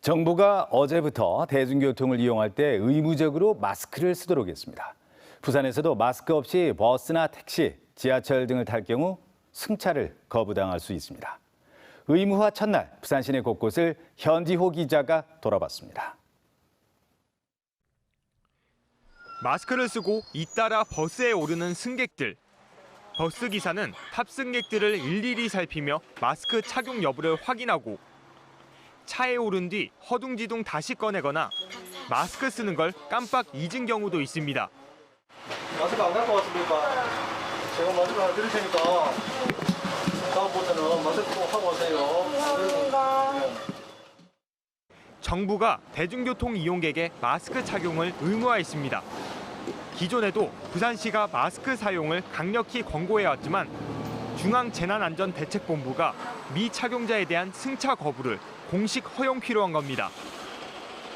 정부가 어제부터 대중교통을 이용할 때 의무적으로 마스크를 쓰도록 했습니다. 부산에서도 마스크 없이 버스나 택시, 지하철 등을 탈 경우 승차를 거부당할 수 있습니다. 의무화 첫날 부산 시내 곳곳을 현지호 기자가 돌아봤습니다. 마스크를 쓰고 잇따라 버스에 오르는 승객들. 버스 기사는 탑승객들을 일일이 살피며 마스크 착용 여부를 확인하고 차에 오른 뒤 허둥지둥 다시 꺼내거나 마스크 쓰는 걸 깜빡 잊은 경우도 있습니다. 마스크 안 갖고 왔습니까? 제가 마스크 하나 드릴 테니까 다음부터는 마스크 꼭 하고 오세요. 감사합니다. 정부가 대중교통 이용객의 마스크 착용을 의무화했습니다. 기존에도 부산시가 마스크 사용을 강력히 권고해왔지만 중앙재난안전대책본부가 미착용자에 대한 승차 거부를 공식 허용키로 한 겁니다.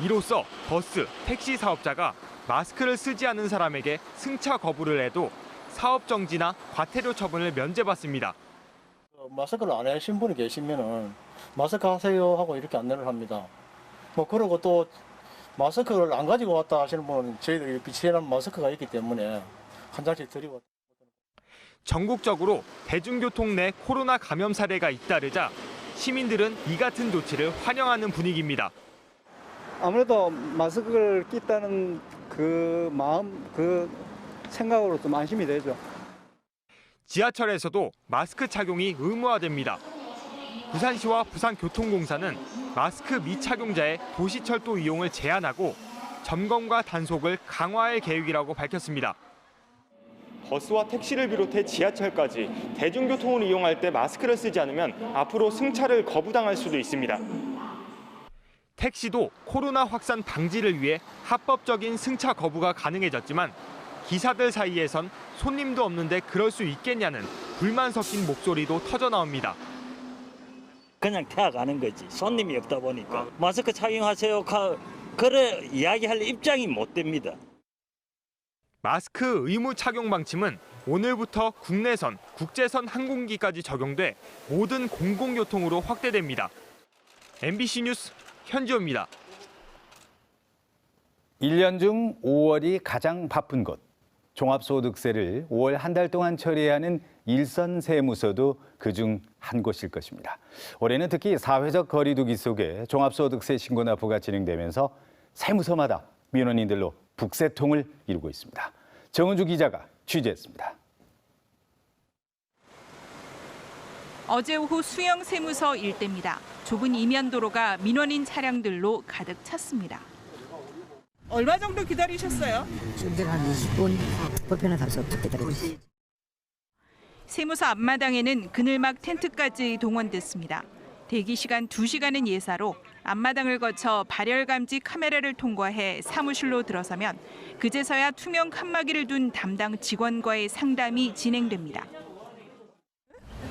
이로써 버스, 택시 사업자가 마스크를 쓰지 않은 사람에게 승차 거부를 해도 사업 정지나 과태료 처분을 면제받습니다. 마스크를 안 하신 분이 계시면은 마스크 하세요 하고 이렇게 안내를 합니다. 그리고 또 마스크를 안 가지고 왔다 하시는 분은 저희들이 비치해놓은 마스크가 있기 때문에 한 장씩 드리고. 전국적으로 대중교통 내 코로나 감염 사례가 잇따르자 시민들은 이 같은 조치를 환영하는 분위기입니다. 아무래도 마스크를 낀다는 그 마음, 그 생각으로 좀 안심이 되죠. 지하철에서도 마스크 착용이 의무화됩니다. 부산시와 부산교통공사는 마스크 미착용자의 도시철도 이용을 제한하고 점검과 단속을 강화할 계획이라고 밝혔습니다. 버스와 택시를 비롯해 지하철까지 대중교통을 이용할 때 마스크를 쓰지 않으면 앞으로 승차를 거부당할 수도 있습니다. 택시도 코로나 확산 방지를 위해 합법적인 승차 거부가 가능해졌지만 기사들 사이에선 손님도 없는데 그럴 수 있겠냐는 불만 섞인 목소리도 터져 나옵니다. 그냥 태워가는 거지. 손님이 없다 보니까. 마스크 착용하세요. 그래 이야기할 입장이 못 됩니다. 마스크 의무 착용 방침은 오늘부터 국내선, 국제선 항공기까지 적용돼 모든 공공교통으로 확대됩니다. MBC 뉴스 현지호입니다. 1년 중 5월이 가장 바쁜 곳. 종합소득세를 5월 한 달 동안 처리해야 하는 일선세무서도 그중 한 곳일 것입니다. 올해는 특히 사회적 거리두기 속에 종합소득세 신고 납부가 진행되면서 세무서마다 민원인들로 북새통을 이루고 있습니다. 정은주 기자가 취재했습니다. 어제 오후 수영 세무서 일대입니다. 좁은 이면도로가 민원인 차량들로 가득 찼습니다. 얼마 정도 기다리셨어요? 지금 한 20분 불편한 감소 기다리고 있어요. 세무서 앞마당에는 그늘막 텐트까지 동원됐습니다. 대기 시간 2시간은 예사로 앞마당을 거쳐 발열 감지 카메라를 통과해 사무실로 들어서면 그제서야 투명 칸막이를 둔 담당 직원과의 상담이 진행됩니다.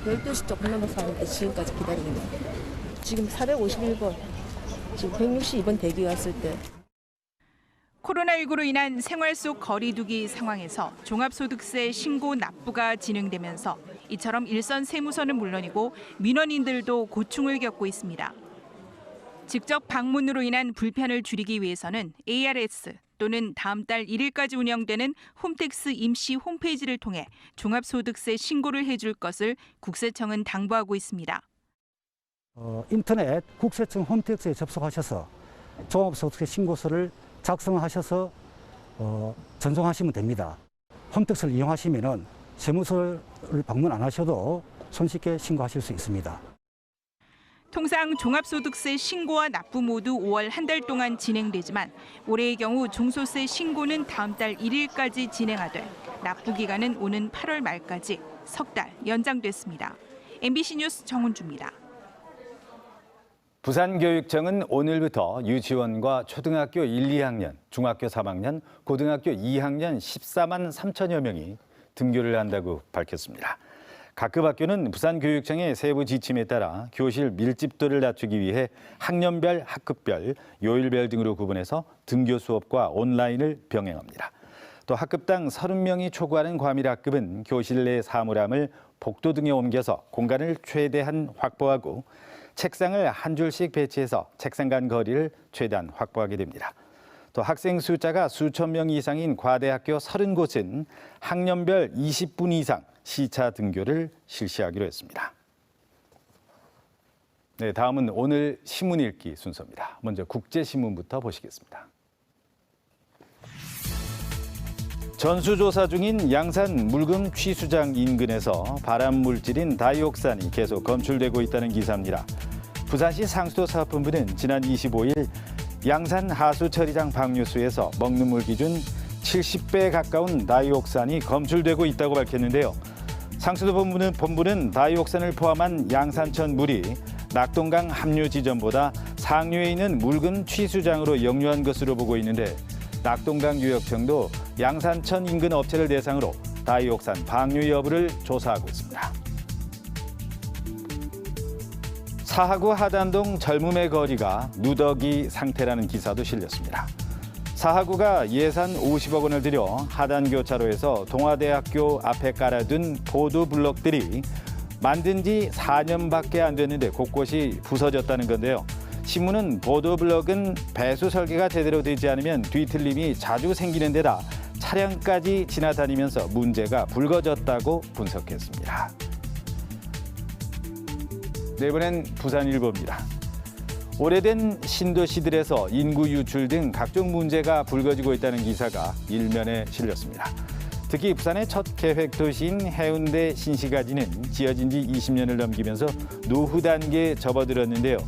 12시 조금 넘어서 하는데 지금까지 기다리고 있는 지금 451번, 지금 162번 대기 왔을 때. 코로나19로 인한 생활 속 거리두기 상황에서 종합소득세 신고 납부가 진행되면서 이처럼 일선 세무서는 물론이고 민원인들도 고충을 겪고 있습니다. 직접 방문으로 인한 불편을 줄이기 위해서는 ARS 또는 다음 달 1일까지 운영되는 홈택스 임시 홈페이지를 통해 종합소득세 신고를 해줄 것을 국세청은 당부하고 있습니다. 인터넷 국세청 홈택스에 접속하셔서 종합소득세 신고서를 작성하셔서 전송하시면 됩니다. 홈택스를 이용하시면 세무서를 방문 안 하셔도 손쉽게 신고하실 수 있습니다. 통상 종합소득세 신고와 납부 모두 5월 한 달 동안 진행되지만 올해의 경우 종소세 신고는 다음 달 1일까지 진행하되 납부 기간은 오는 8월 말까지 석 달 연장됐습니다. MBC 뉴스 정은주입니다. 부산교육청은 오늘부터 유치원과 초등학교 1, 2학년, 중학교 3학년, 고등학교 2학년 14만 3천여 명이 등교를 한다고 밝혔습니다. 각급 학교는 부산교육청의 세부 지침에 따라 교실 밀집도를 낮추기 위해 학년별, 학급별, 요일별 등으로 구분해서 등교 수업과 온라인을 병행합니다. 또 학급당 30명이 초과하는 과밀 학급은 교실 내 사물함을 복도 등에 옮겨서 공간을 최대한 확보하고 책상을 한 줄씩 배치해서 책상 간 거리를 최대한 확보하게 됩니다. 또 학생 숫자가 수천 명 이상인 과대학교 30곳은 학년별 20분 이상 시차 등교를 실시하기로 했습니다. 네, 다음은 오늘 신문 읽기 순서입니다. 먼저 국제신문부터 보시겠습니다. 전수조사 중인 양산 물금 취수장 인근에서 발암물질인 다이옥산이 계속 검출되고 있다는 기사입니다. 부산시 상수도사업본부는 지난 25일 양산 하수처리장 방류수에서 먹는 물 기준 70배에 가까운 다이옥산이 검출되고 있다고 밝혔는데요. 상수도본부는 다이옥산을 포함한 양산천 물이 낙동강 합류 지점보다 상류에 있는 물금 취수장으로 역류한 것으로 보고 있는데 낙동강 유역청도 양산천 인근 업체를 대상으로 다이옥산 방류 여부를 조사하고 있습니다. 사하구 하단동 젊음의 거리가 누더기 상태라는 기사도 실렸습니다. 사하구가 예산 50억 원을 들여 하단 교차로에서 동아대학교 앞에 깔아둔 보도 블록들이 만든 지 4년밖에 안 됐는데 곳곳이 부서졌다는 건데요. 신문은 보도 블록은 배수 설계가 제대로 되지 않으면 뒤틀림이 자주 생기는 데다 차량까지 지나다니면서 문제가 불거졌다고 분석했습니다. 네, 이번엔 부산일보입니다. 오래된 신도시들에서 인구 유출 등 각종 문제가 불거지고 있다는 기사가 일면에 실렸습니다. 특히 부산의 첫 계획 도시인 해운대 신시가지는 지어진 지 20년을 넘기면서 노후 단계에 접어들었는데요.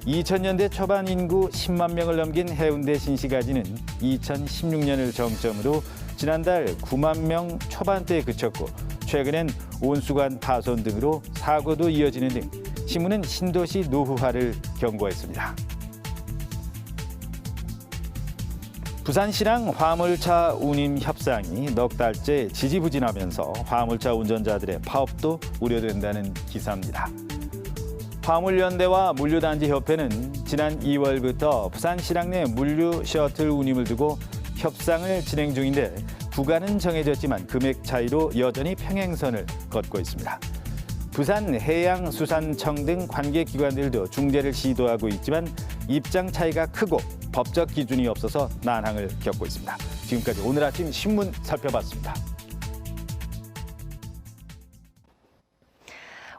2000년대 초반 인구 10만 명을 넘긴 해운대 신시가지는 2016년을 정점으로 지난달 9만 명 초반대에 그쳤고 최근엔 온수관 파손 등으로 사고도 이어지는 등 신문은 신도시 노후화를 경고했습니다. 부산시랑 화물차 운임 협상이 넉 달째 지지부진하면서 화물차 운전자들의 파업도 우려된다는 기사입니다. 화물연대와 물류단지협회는 지난 2월부터 부산시랑 내 물류 셔틀 운임을 두고 협상을 진행 중인데 구간은 정해졌지만 금액 차이로 여전히 평행선을 걷고 있습니다. 부산해양수산청 등 관계기관들도 중재를 시도하고 있지만 입장 차이가 크고 법적 기준이 없어서 난항을 겪고 있습니다. 지금까지 오늘 아침 신문 살펴봤습니다.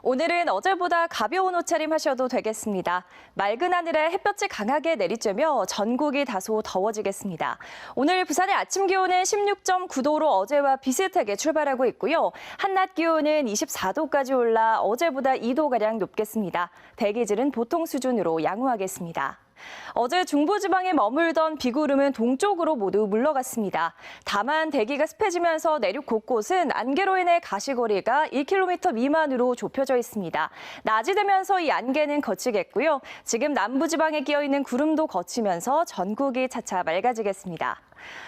오늘은 어제보다 가벼운 옷차림 하셔도 되겠습니다. 맑은 하늘에 햇볕이 강하게 내리쬐며 전국이 다소 더워지겠습니다. 오늘 부산의 아침 기온은 16.9도로 어제와 비슷하게 출발하고 있고요. 한낮 기온은 24도까지 올라 어제보다 2도가량 높겠습니다. 대기질은 보통 수준으로 양호하겠습니다. 어제 중부지방에 머물던 비구름은 동쪽으로 모두 물러갔습니다. 다만 대기가 습해지면서 내륙 곳곳은 안개로 인해 가시거리가 1km 미만으로 좁혀져 있습니다. 낮이 되면서 이 안개는 걷히겠고요. 지금 남부지방에 끼어있는 구름도 걷히면서 전국이 차차 맑아지겠습니다.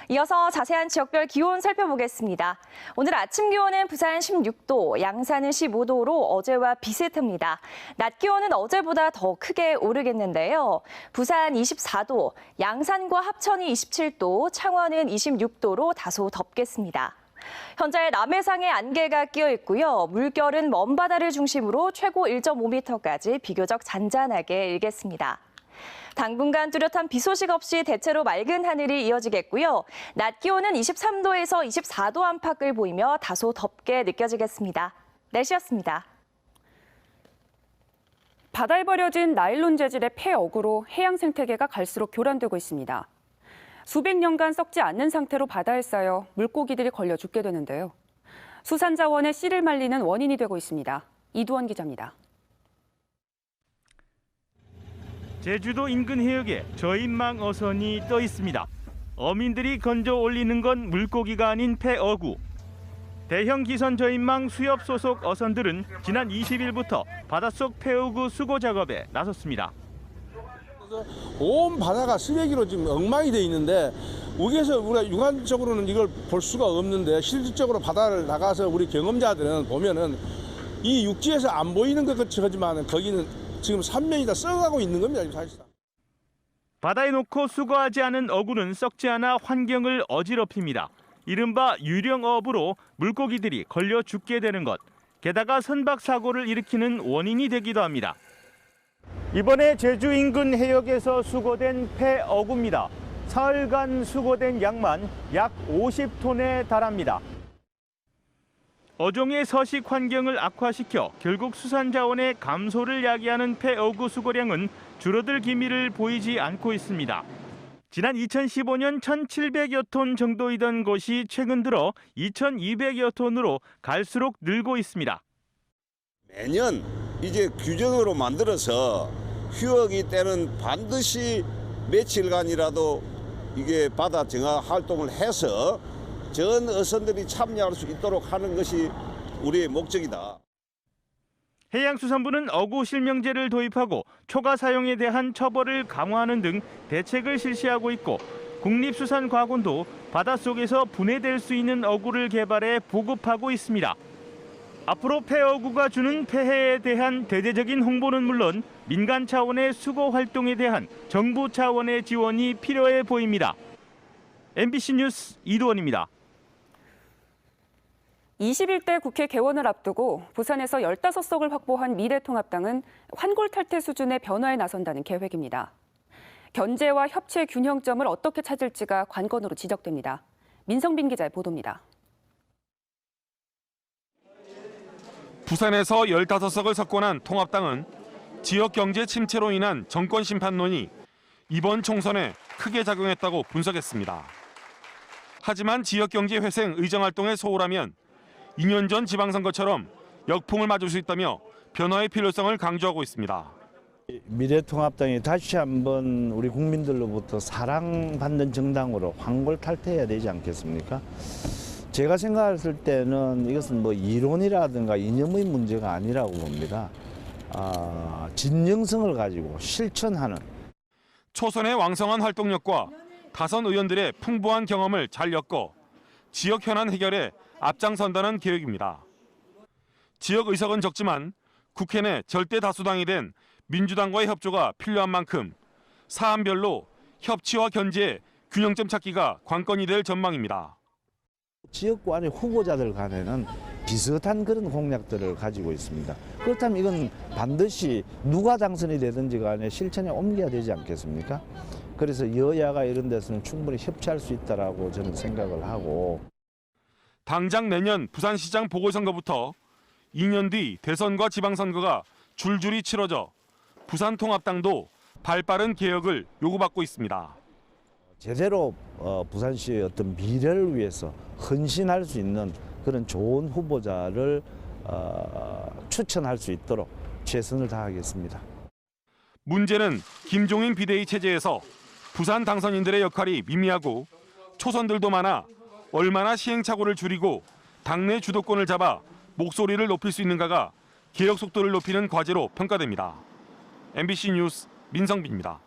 이어서 자세한 지역별 기온 살펴보겠습니다. 오늘 아침 기온은 부산 16도, 양산은 15도로 어제와 비슷합니다. 낮 기온은 어제보다 더 크게 오르겠는데요. 부산 24도, 양산과 합천이 27도, 창원은 26도로 다소 덥겠습니다. 현재 남해상에 안개가 끼어 있고요. 물결은 먼 바다를 중심으로 최고 1.5m까지 비교적 잔잔하게 일겠습니다. 당분간 뚜렷한 비 소식 없이 대체로 맑은 하늘이 이어지겠고요. 낮 기온은 23도에서 24도 안팎을 보이며 다소 덥게 느껴지겠습니다. 날씨였습니다. 바다에 버려진 나일론 재질의 폐어구로 해양 생태계가 갈수록 교란되고 있습니다. 수백 년간 썩지 않는 상태로 바다에 쌓여 물고기들이 걸려 죽게 되는데요. 수산자원의 씨를 말리는 원인이 되고 있습니다. 이두원 기자입니다. 제주도 인근 해역에 저인망 어선이 떠 있습니다. 어민들이 건져 올리는 건 물고기가 아닌 폐어구. 대형 기선 저인망 수협 소속 어선들은 지난 20일부터 바닷속 폐어구 수거 작업에 나섰습니다. 온 바다가 쓰레기로 지금 엉망이 돼 있는데 여기에서 우리가 육안적으로는 이걸 볼 수가 없는데 실질적으로 바다를 나가서 우리 경험자들은 보면은 이 육지에서 안 보이는 것 같지만 거기는 지금 3면이 다 썩어가고 있는 겁니다. 사실상. 바다에 놓고 수거하지 않은 어구는 썩지 않아 환경을 어지럽힙니다. 이른바 유령어부로 물고기들이 걸려 죽게 되는 것. 게다가 선박 사고를 일으키는 원인이 되기도 합니다. 이번에 제주 인근 해역에서 수거된 폐어구입니다. 사흘간 수거된 양만 약 50톤에 달합니다. 어종의 서식 환경을 악화시켜 결국 수산자원의 감소를 야기하는 폐어구 수거량은 줄어들 기미를 보이지 않고 있습니다. 지난 2015년 1,700여 톤 정도이던 것이 최근 들어 2,200여 톤으로 갈수록 늘고 있습니다. 매년 이제 규정으로 만들어서 휴업이 때는 반드시 며칠간이라도 이게 바다 정화 활동을 해서 전 어선들이 참여할 수 있도록 하는 것이 우리의 목적이다. 해양수산부는 어구 실명제를 도입하고 초과 사용에 대한 처벌을 강화하는 등 대책을 실시하고 있고 국립수산과학원도 바닷속에서 분해될 수 있는 어구를 개발해 보급하고 있습니다. 앞으로 폐어구가 주는 폐해에 대한 대대적인 홍보는 물론 민간 차원의 수거 활동에 대한 정부 차원의 지원이 필요해 보입니다. MBC 뉴스 이두원입니다. 21대 국회 개원을 앞두고 부산에서 15석을 확보한 미래통합당은 환골탈태 수준의 변화에 나선다는 계획입니다. 견제와 협치의 균형점을 어떻게 찾을지가 관건으로 지적됩니다. 민성빈 기자의 보도입니다. 부산에서 15석을 석권한 통합당은 지역 경제 침체로 인한 정권 심판론이 이번 총선에 크게 작용했다고 분석했습니다. 하지만 지역 경제 회생 의정 활동에 소홀하면 2년 전 지방선거처럼 역풍을 맞을 수 있다며 변화의 필요성을 강조하고 있습니다. 미래통합당이 다시 한번 우리 국민들로부터 사랑받는 정당으로 환골탈태해야 되지 않겠습니까? 제가 생각했을 때는 이것은 뭐 이론이라든가 이념의 문제가 아니라고 봅니다. 진정성을 가지고 실천하는. 초선의 왕성한 활동력과 다선 의원들의 풍부한 경험을 잘 엮어 지역 현안 해결에 앞장선다는 계획입니다. 지역 의석은 적지만 국회 내 절대 다수당이 된 민주당과의 협조가 필요한 만큼 사안별로 협치와 견제의 균형점 찾기가 관건이 될 전망입니다. 지역구안의 후보자들 간에는 비슷한 그런 공약들을 가지고 있습니다. 그렇다면 이건 반드시 누가 당선이 되든지 간에 실천에 옮겨야 되지 않겠습니까? 그래서 여야가 이런 데서는 충분히 협치할 수 있다라고 저는 생각을 하고. 당장 내년 부산시장 보궐선거부터 2년 뒤 대선과 지방선거가 줄줄이 치러져 부산통합당도 발빠른 개혁을 요구받고 있습니다. 제대로 부산시의 어떤 미래를 위해서 헌신할 수 있는 그런 좋은 후보자를 추천할 수 있도록 최선을 다하겠습니다. 문제는 김종인 비대위 체제에서 부산 당선인들의 역할이 미미하고 초선들도 많아 얼마나 시행착오를 줄이고 당내 주도권을 잡아 목소리를 높일 수 있는가가 개혁 속도를 높이는 과제로 평가됩니다. MBC 뉴스 민성빈입니다.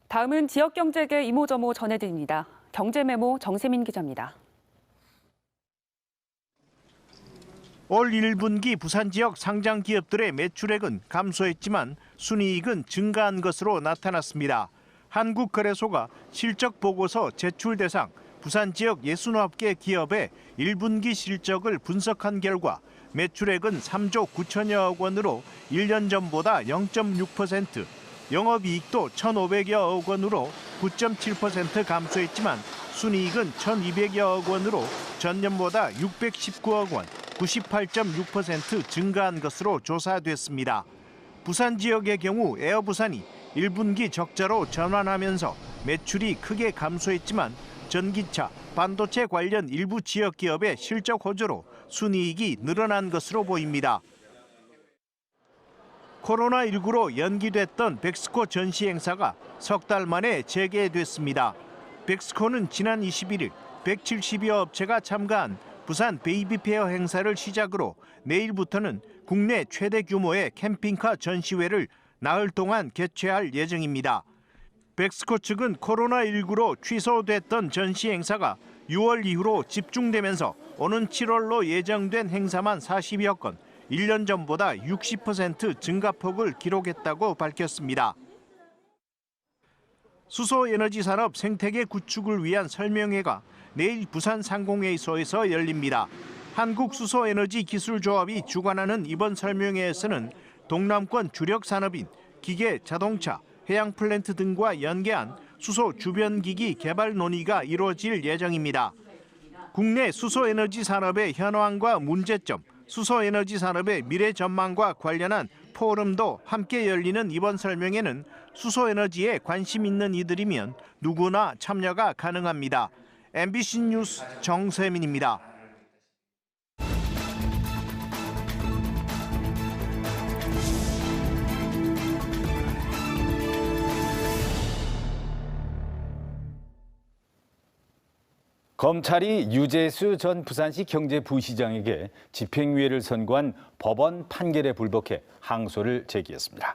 다음은 지역 경제계 이모저모 전해드립니다. 경제메모 정세민 기자입니다. 올 1분기 부산 지역 상장 기업들의 매출액은 감소했지만 순이익은 증가한 것으로 나타났습니다. 한국거래소가 실적 보고서 제출 대상 부산 지역 69개 기업의 1분기 실적을 분석한 결과 매출액은 3조 9천여억 원으로 1년 전보다 0.6%, 영업이익도 1,500여억 원으로 9.7% 감소했지만 순이익은 1,200여억 원으로 전년보다 619억 원, 98.6% 증가한 것으로 조사됐습니다. 부산 지역의 경우 에어부산이 1분기 적자로 전환하면서 매출이 크게 감소했지만 전기차, 반도체 관련 일부 지역 기업의 실적 호조로 순이익이 늘어난 것으로 보입니다. 코로나19로 연기됐던 백스코 전시 행사가 석 달 만에 재개됐습니다. 백스코는 지난 21일 170여 업체가 참가한 부산 베이비페어 행사를 시작으로 내일부터는 국내 최대 규모의 캠핑카 전시회를 나흘 동안 개최할 예정입니다. 백스코 측은 코로나19로 취소됐던 전시 행사가 6월 이후로 집중되면서 오는 7월로 예정된 행사만 40여 건, 1년 전보다 60% 증가폭을 기록했다고 밝혔습니다. 수소에너지 산업 생태계 구축을 위한 설명회가 내일 부산 상공회의소에서 열립니다. 한국수소에너지기술조합이 주관하는 이번 설명회에서는 동남권 주력 산업인 기계, 자동차, 해양 플랜트 등과 연계한 수소 주변 기기 개발 논의가 이루어질 예정입니다. 국내 수소에너지 산업의 현황과 문제점, 수소에너지 산업의 미래 전망과 관련한 포럼도 함께 열리는 이번 설명회는 수소에너지에 관심 있는 이들이면 누구나 참여가 가능합니다. MBC 뉴스 정세민입니다. 검찰이 유재수 전 부산시 경제부시장에게 집행유예를 선고한 법원 판결에 불복해 항소를 제기했습니다.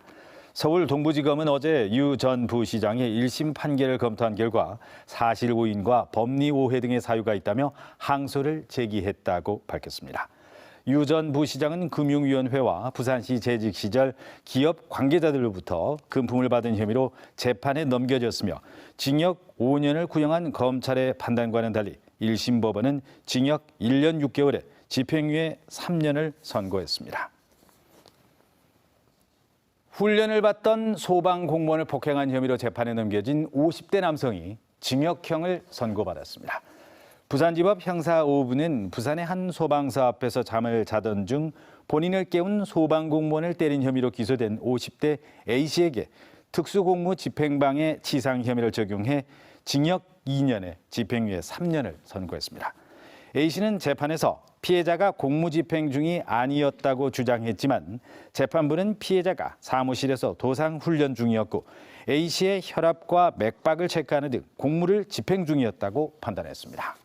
서울 동부지검은 어제 유 전 부시장의 1심 판결을 검토한 결과 사실 오인과 법리 오해 등의 사유가 있다며 항소를 제기했다고 밝혔습니다. 유 전 부시장은 금융위원회와 부산시 재직 시절 기업 관계자들로부터 금품을 받은 혐의로 재판에 넘겨졌으며 징역 5년을 구형한 검찰의 판단과는 달리 1심 법원은 징역 1년 6개월에 집행유예 3년을 선고했습니다. 훈련을 받던 소방공무원을 폭행한 혐의로 재판에 넘겨진 50대 남성이 징역형을 선고받았습니다. 부산지법 형사 5부는 부산의 한 소방서 앞에서 잠을 자던 중 본인을 깨운 소방공무원을 때린 혐의로 기소된 50대 A씨에게 특수공무 집행방해 치상 혐의를 적용해 징역 2년에 집행유예 3년을 선고했습니다. A씨는 재판에서 피해자가 공무집행 중이 아니었다고 주장했지만 재판부는 피해자가 사무실에서 도상훈련 중이었고 A씨의 혈압과 맥박을 체크하는 등 공무를 집행 중이었다고 판단했습니다.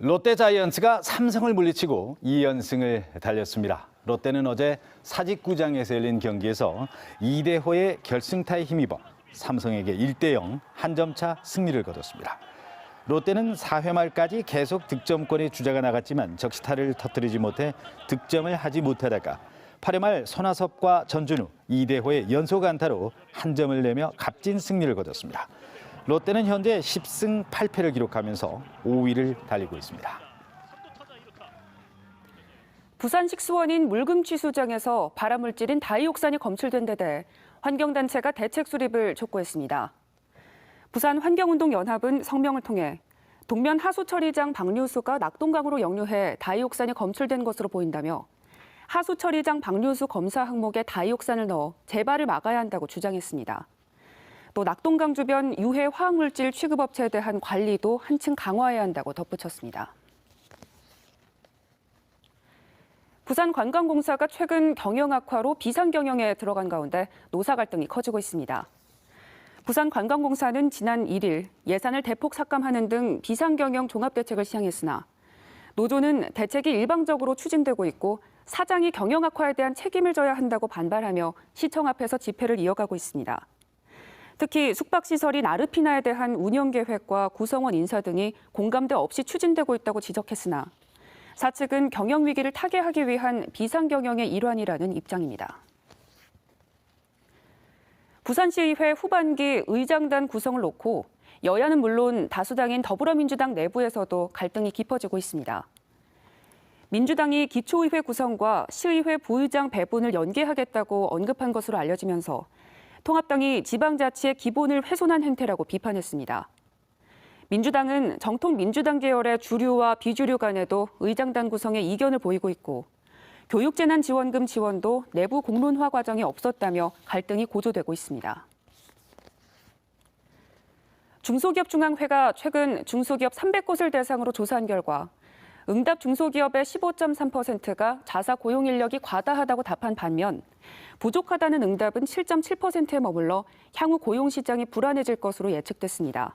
롯데자이언츠가 삼성을 물리치고 2연승을 달렸습니다. 롯데는 어제 사직구장에서 열린 경기에서 이대호의 결승타에 힘입어 삼성에게 1대0 한 점차 승리를 거뒀습니다. 롯데는 4회 말까지 계속 득점권의 주자가 나갔지만 적시타를 터뜨리지 못해 득점을 하지 못하다가 8회 말 손아섭과 전준우, 이대호의 연속 안타로 한 점을 내며 값진 승리를 거뒀습니다. 롯데는 현재 10승 8패를 기록하면서 5위를 달리고 있습니다. 부산 식수원인 물금취수장에서 발암물질인 다이옥산이 검출된 데 대해 환경단체가 대책 수립을 촉구했습니다. 부산환경운동연합은 성명을 통해 동면 하수처리장 방류수가 낙동강으로 역류해 다이옥산이 검출된 것으로 보인다며 하수처리장 방류수 검사 항목에 다이옥산을 넣어 재발을 막아야 한다고 주장했습니다. 또 낙동강 주변 유해 화학물질 취급업체에 대한 관리도 한층 강화해야 한다고 덧붙였습니다. 부산관광공사가 최근 경영 악화로 비상경영에 들어간 가운데 노사 갈등이 커지고 있습니다. 부산관광공사는 지난 1일 예산을 대폭 삭감하는 등 비상경영 종합대책을 시행했으나 노조는 대책이 일방적으로 추진되고 있고 사장이 경영 악화에 대한 책임을 져야 한다고 반발하며 시청 앞에서 집회를 이어가고 있습니다. 특히 숙박시설인 아르피나에 대한 운영계획과 구성원 인사 등이 공감대 없이 추진되고 있다고 지적했으나 사측은 경영위기를 타개하기 위한 비상경영의 일환이라는 입장입니다. 부산시의회 후반기 의장단 구성을 놓고 여야는 물론 다수당인 더불어민주당 내부에서도 갈등이 깊어지고 있습니다. 민주당이 기초의회 구성과 시의회 부의장 배분을 연계하겠다고 언급한 것으로 알려지면서 통합당이 지방자치의 기본을 훼손한 행태라고 비판했습니다. 민주당은 정통 민주당 계열의 주류와 비주류 간에도 의장단 구성에 이견을 보이고 있고 교육재난지원금 지원도 내부 공론화 과정이 없었다며 갈등이 고조되고 있습니다. 중소기업중앙회가 최근 중소기업 300곳을 대상으로 조사한 결과 응답 중소기업의 15.3%가 자사 고용 인력이 과다하다고 답한 반면 부족하다는 응답은 7.7%에 머물러 향후 고용 시장이 불안해질 것으로 예측됐습니다.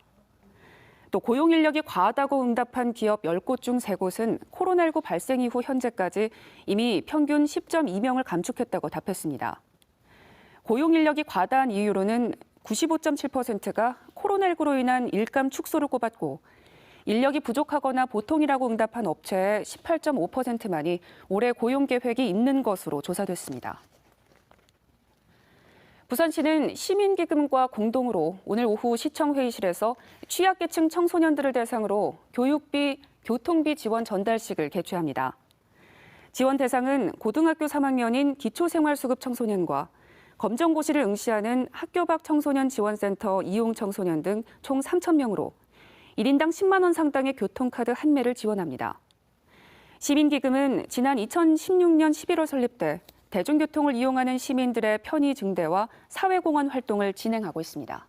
또 고용 인력이 과하다고 응답한 기업 10곳 중 3곳은 코로나19 발생 이후 현재까지 이미 평균 10.2명을 감축했다고 답했습니다. 고용 인력이 과다한 이유로는 95.7%가 코로나19로 인한 일감 축소를 꼽았고 인력이 부족하거나 보통이라고 응답한 업체의 18.5%만이 올해 고용 계획이 있는 것으로 조사됐습니다. 부산시는 시민기금과 공동으로 오늘 오후 시청 회의실에서 취약계층 청소년들을 대상으로 교육비, 교통비 지원 전달식을 개최합니다. 지원 대상은 고등학교 3학년인 기초생활수급 청소년과 검정고시를 응시하는 학교 밖 청소년 지원센터 이용 청소년 등 총 3,000명으로 1인당 10만 원 상당의 교통카드 한 매를 지원합니다. 시민기금은 지난 2016년 11월 설립돼 대중교통을 이용하는 시민들의 편의 증대와 사회공헌 활동을 진행하고 있습니다.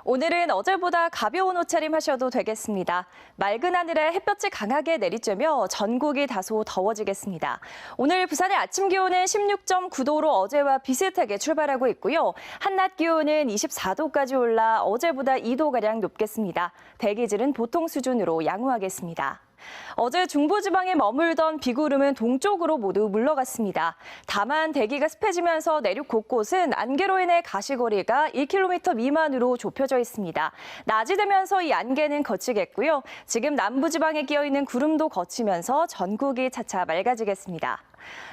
오늘은 어제보다 가벼운 옷차림 하셔도 되겠습니다. 맑은 하늘에 햇볕이 강하게 내리쬐며 전국이 다소 더워지겠습니다. 오늘 부산의 아침 기온은 16.9도로 어제와 비슷하게 출발하고 있고요. 한낮 기온은 24도까지 올라 어제보다 2도가량 높겠습니다. 대기질은 보통 수준으로 양호하겠습니다. 어제 중부지방에 머물던 비구름은 동쪽으로 모두 물러갔습니다. 다만 대기가 습해지면서 내륙 곳곳은 안개로 인해 가시거리가 1km 미만으로 좁혀져 있습니다. 낮이 되면서 이 안개는 걷히겠고요. 지금 남부지방에 끼어있는 구름도 걷히면서 전국이 차차 맑아지겠습니다.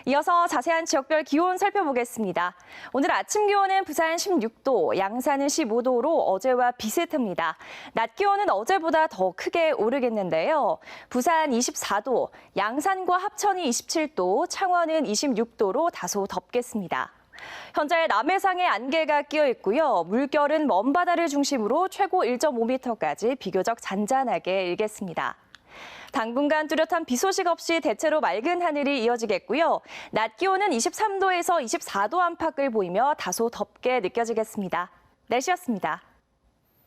이어서 자세한 지역별 기온 살펴보겠습니다. 오늘 아침 기온은 부산 16도, 양산은 15도로 어제와 비슷합니다. 낮 기온은 어제보다 더 크게 오르겠는데요. 부산 24도, 양산과 합천이 27도, 창원은 26도로 다소 덥겠습니다. 현재 남해상에 안개가 끼어 있고요. 물결은 먼바다를 중심으로 최고 1.5m까지 비교적 잔잔하게 일겠습니다. 당분간 뚜렷한 비 소식 없이 대체로 맑은 하늘이 이어지겠고요. 낮 기온은 23도에서 24도 안팎을 보이며 다소 덥게 느껴지겠습니다. 날씨였습니다.